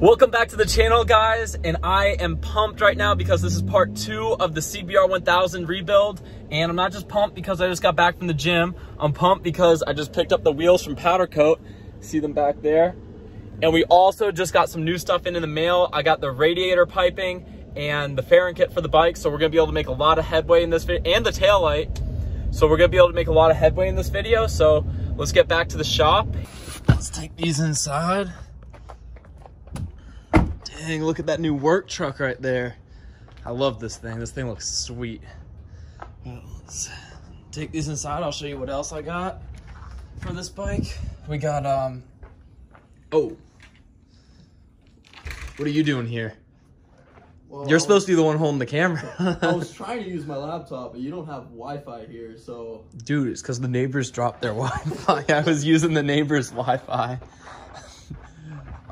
Welcome back to the channel, guys, and I am pumped right now because this is part 2 of the CBR1000 rebuild. And I'm not just pumped because I just got back from the gym. I'm pumped because I just picked up the wheels from Powder Coat. See them back there? And we also just got some new stuff in the mail. I got the radiator piping and the fairing kit for the bike, so we're gonna be able to make a lot of headway in this video, and the tail light. So we're gonna be able to make a lot of headway in this video. So let's get back to the shop. Let's take these inside. Dang, look at that new work truck right there. I love this thing. This thing looks sweet. Let's take these inside. I'll show you what else I got for this bike. We got, oh. What are you doing here? Well, You're supposed to be the one holding the camera. I was trying to use my laptop, but you don't have Wi-Fi here, so... Dude, it's because the neighbors dropped their Wi-Fi. I was using the neighbor's Wi-Fi.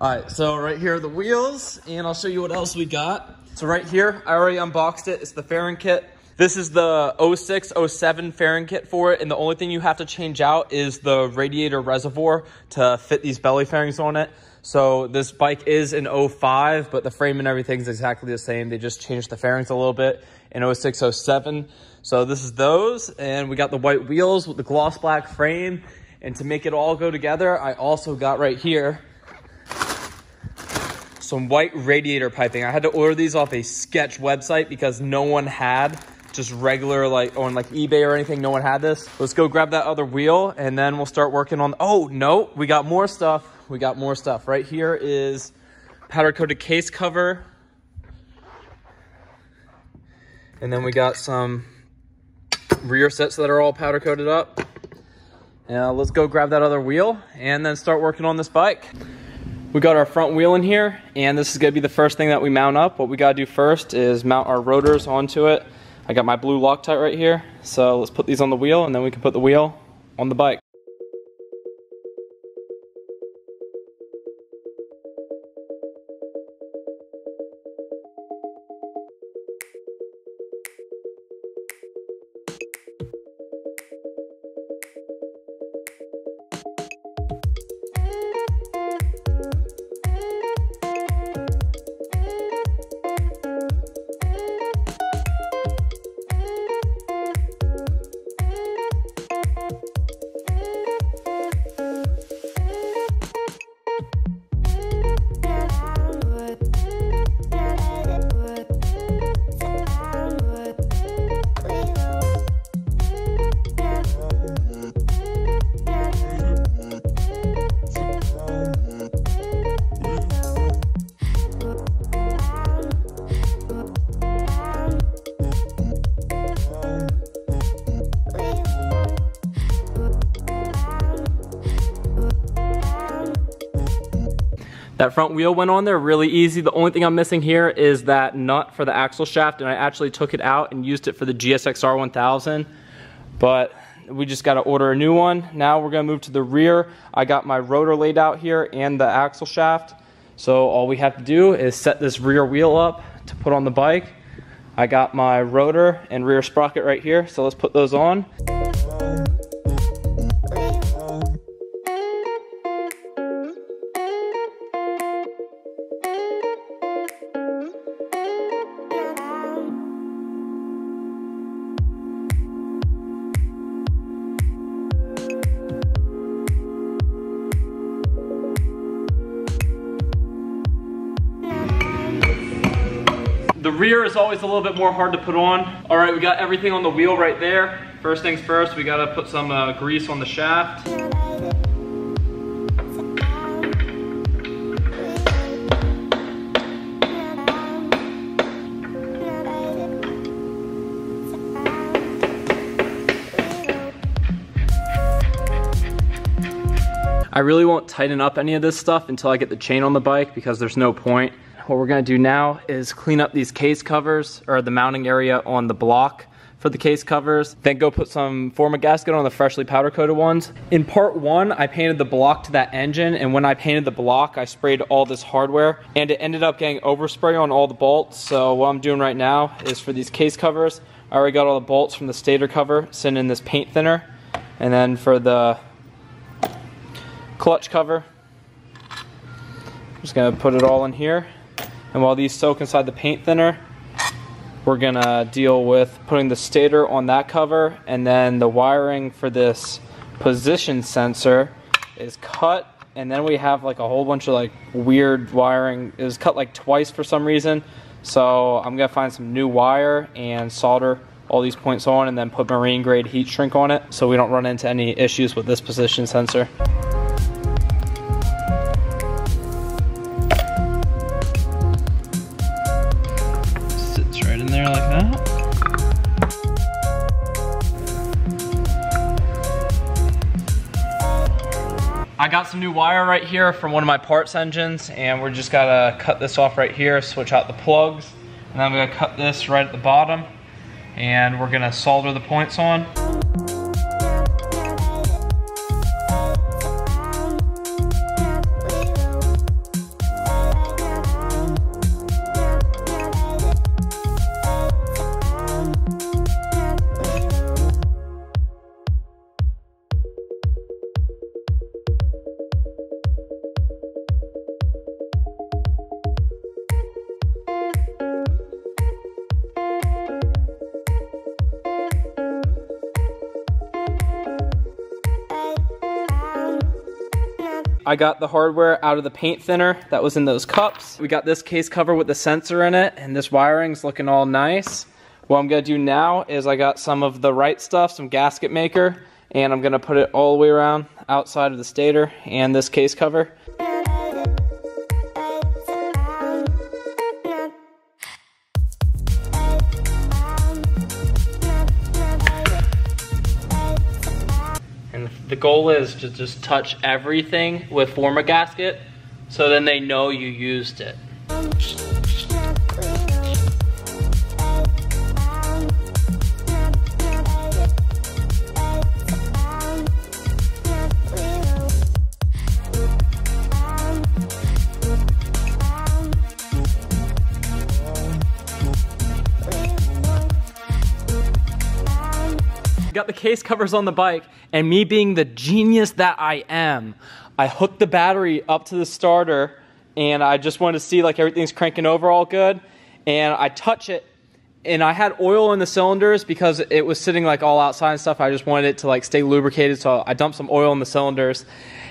Alright, so right here are the wheels, and I'll show you what else we got. So right here, I already unboxed it. It's the fairing kit. This is the 06, 07 fairing kit for it, and the only thing you have to change out is the radiator reservoir to fit these belly fairings on it. So this bike is an 05, but the frame and everything is exactly the same. They just changed the fairings a little bit in 06, 07. So this is those, and we got the white wheels with the gloss black frame. And to make it all go together, I also got right here some white radiator piping. I had to order these off a sketch website because no one had just regular, like on like eBay or anything, no one had this. Let's go grab that other wheel and then we'll start working on, oh no, we got more stuff. We got more stuff. Right here is powder coated case cover. And then we got some rear sets that are all powder coated up. Now let's go grab that other wheel and then start working on this bike. We got our front wheel in here, and this is gonna be the first thing that we mount up. What we gotta do first is mount our rotors onto it. I got my blue Loctite right here. So let's put these on the wheel and then we can put the wheel on the bike. That front wheel went on there really easy. The only thing I'm missing here is that nut for the axle shaft, and I actually took it out and used it for the GSX-R 1000, but we just got to order a new one. Now we're going to move to the rear. I got my rotor laid out here and the axle shaft, so all we have to do is set this rear wheel up to put on the bike. I got my rotor and rear sprocket right here, so let's put those on. The rear is always a little bit more hard to put on. All right, we got everything on the wheel right there. First things first, we gotta put some grease on the shaft. I really won't tighten up any of this stuff until I get the chain on the bike because there's no point. What we're gonna do now is clean up these case covers, or the mounting area on the block for the case covers. Then go put some forma gasket on the freshly powder coated ones. In part 1, I painted the block to that engine, and when I painted the block, I sprayed all this hardware, and it ended up getting overspray on all the bolts. So what I'm doing right now is for these case covers, I already got all the bolts from the Stator cover, sent in this paint thinner, and then for the clutch cover, Just gonna put it all in here. And while these soak inside the paint thinner, we're gonna deal with putting the stator on that cover, and then the wiring for this position sensor is cut, and then we have like a whole bunch of like weird wiring. It was cut like twice for some reason, so I'm gonna find some new wire and solder all these points on, and then put marine grade heat shrink on it so we don't run into any issues with this position sensor. Sits right in there like that. I got some new wire right here from one of my parts engines, and we're just gotta cut this off right here, switch out the plugs, and then I'm gonna cut this right at the bottom, and we're gonna solder the points on. I got the hardware out of the paint thinner that was in those cups. We got this case cover with the sensor in it, and this wiring's looking all nice. What I'm gonna do now is I got some of the right stuff, some gasket maker, and I'm gonna put it all the way around outside of the stator and this case cover. The goal is to just touch everything with Forma gasket, so then they know you used it. Got the case covers on the bike, and me being the genius that I am, I hooked the battery up to the starter, and I just wanted to see like everything's cranking over all good, and I touch it, and I had oil in the cylinders because it was sitting like all outside and stuff. I just wanted it to like stay lubricated, so I dumped some oil in the cylinders,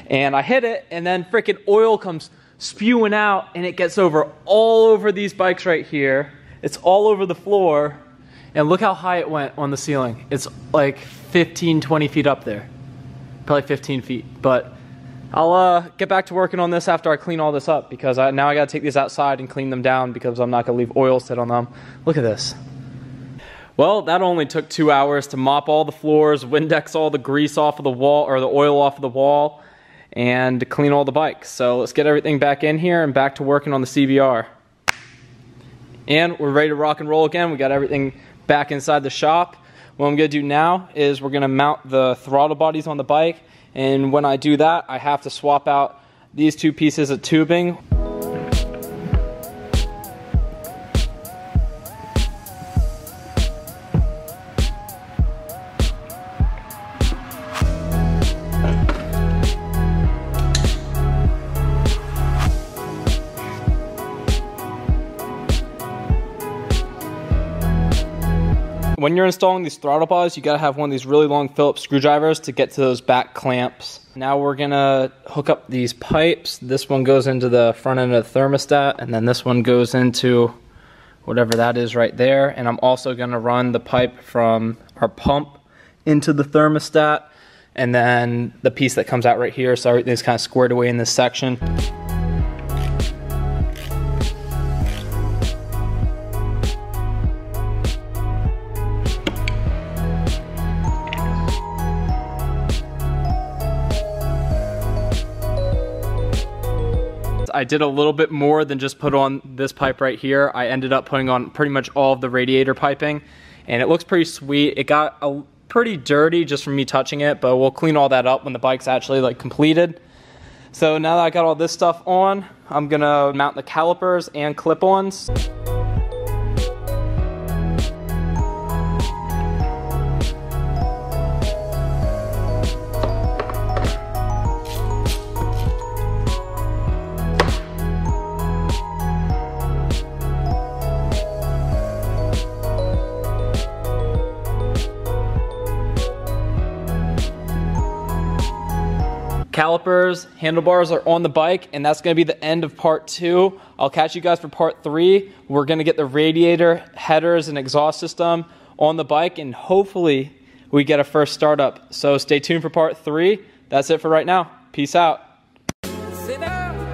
and I hit it, and then freaking oil comes spewing out, and it gets all over these bikes right here. It's all over the floor. And look how high it went on the ceiling. It's like 15, 20 feet up there. Probably 15 feet. But I'll get back to working on this after I clean all this up, because now I gotta take these outside and clean them down, because I'm not gonna leave oil sit on them. Look at this. Well, that only took 2 hours to mop all the floors, Windex all the grease off of the wall, or the oil off of the wall, and to clean all the bikes. So let's get everything back in here and back to working on the CBR. And we're ready to rock and roll again. We got everything back inside the shop. What I'm gonna do now is we're gonna mount the throttle bodies on the bike, and when I do that, I have to swap out these two pieces of tubing. When you're installing these throttle bodies, you gotta have one of these really long Phillips screwdrivers to get to those back clamps. Now we're gonna hook up these pipes. This one goes into the front end of the thermostat, and then this one goes into whatever that is right there. And I'm also gonna run the pipe from our pump into the thermostat, and then the piece that comes out right here, so everything's kind of squared away in this section. I did a little bit more than just put on this pipe right here. I ended up putting on pretty much all of the radiator piping, and it looks pretty sweet. It got pretty dirty just from me touching it, but we'll clean all that up when the bike's actually like completed. So now that I got all this stuff on, I'm gonna mount the calipers and clip-ons. calipers, handlebars are on the bike, and that's going to be the end of part 2. I'll catch you guys for part 3. We're going to get the radiator, headers, and exhaust system on the bike, and hopefully we get a first startup. So stay tuned for part 3. That's it for right now. Peace out. Sit down.